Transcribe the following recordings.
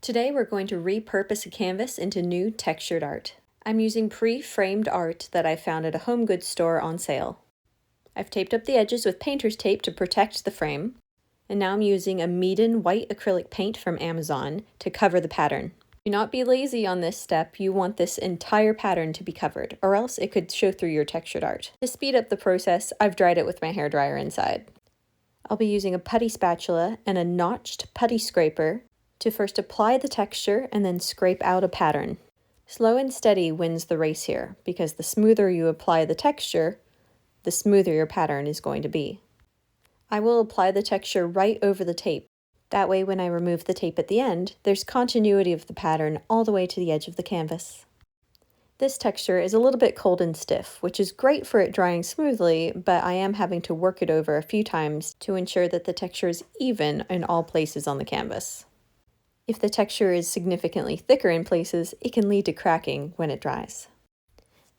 Today we're going to repurpose a canvas into new textured art. I'm using pre-framed art that I found at a home goods store on sale. I've taped up the edges with painter's tape to protect the frame, and now I'm using a Meeden white acrylic paint from Amazon to cover the pattern. Do not be lazy on this step. You want this entire pattern to be covered, or else it could show through your textured art. To speed up the process, I've dried it with my hairdryer inside. I'll be using a putty spatula and a notched putty scraper to first apply the texture and then scrape out a pattern. Slow and steady wins the race here, because the smoother you apply the texture, the smoother your pattern is going to be. I will apply the texture right over the tape. That way when I remove the tape at the end, there's continuity of the pattern all the way to the edge of the canvas. This texture is a little bit cold and stiff, which is great for it drying smoothly, but I am having to work it over a few times to ensure that the texture is even in all places on the canvas. If the texture is significantly thicker in places, it can lead to cracking when it dries.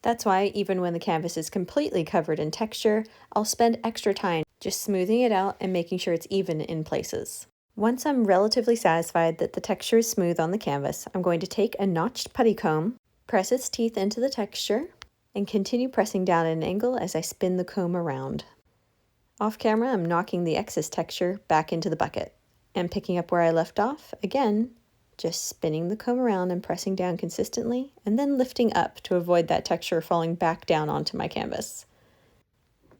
That's why even when the canvas is completely covered in texture, I'll spend extra time just smoothing it out and making sure it's even in places. Once I'm relatively satisfied that the texture is smooth on the canvas, I'm going to take a notched putty comb, press its teeth into the texture, and continue pressing down at an angle as I spin the comb around. Off camera, I'm knocking the excess texture back into the bucket. And picking up where I left off, again, just spinning the comb around and pressing down consistently, and then lifting up to avoid that texture falling back down onto my canvas.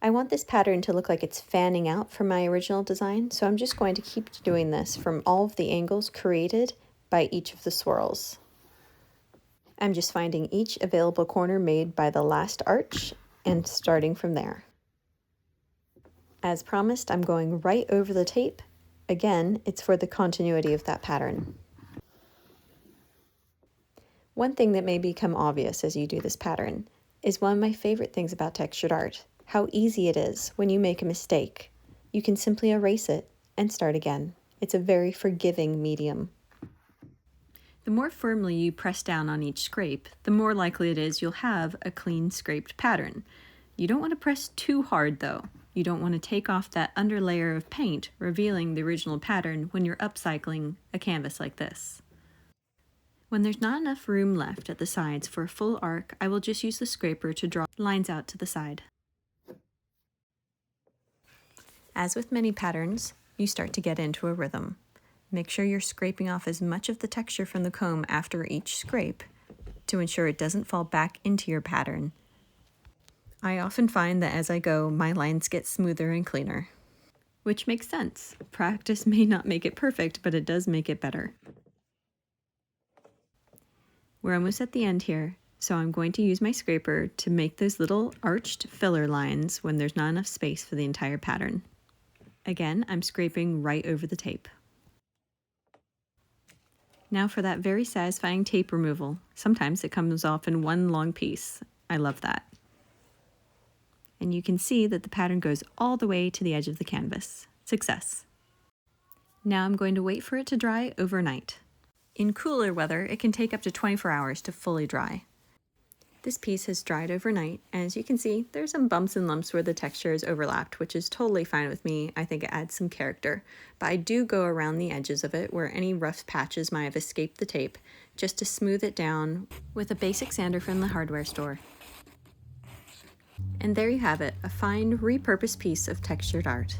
I want this pattern to look like it's fanning out from my original design, so I'm just going to keep doing this from all of the angles created by each of the swirls. I'm just finding each available corner made by the last arch and starting from there. As promised, I'm going right over the tape. Again, it's for the continuity of that pattern. One thing that may become obvious as you do this pattern is one of my favorite things about textured art, how easy it is when you make a mistake. You can simply erase it and start again. It's a very forgiving medium. The more firmly you press down on each scrape, the more likely it is you'll have a clean scraped pattern. You don't want to press too hard though. You don't want to take off that underlayer of paint, revealing the original pattern when you're upcycling a canvas like this. When there's not enough room left at the sides for a full arc, I will just use the scraper to draw lines out to the side. As with many patterns, you start to get into a rhythm. Make sure you're scraping off as much of the texture from the comb after each scrape to ensure it doesn't fall back into your pattern. I often find that as I go, my lines get smoother and cleaner, which makes sense. Practice may not make it perfect, but it does make it better. We're almost at the end here, so I'm going to use my scraper to make those little arched filler lines when there's not enough space for the entire pattern. Again, I'm scraping right over the tape. Now for that very satisfying tape removal. Sometimes it comes off in one long piece. I love that. And you can see that the pattern goes all the way to the edge of the canvas. Success! Now I'm going to wait for it to dry overnight. In cooler weather, it can take up to 24 hours to fully dry. This piece has dried overnight, and as you can see, there's some bumps and lumps where the texture is overlapped, which is totally fine with me. I think it adds some character. But I do go around the edges of it where any rough patches might have escaped the tape, just to smooth it down with a basic sander from the hardware store. And there you have it, a fine repurposed piece of textured art.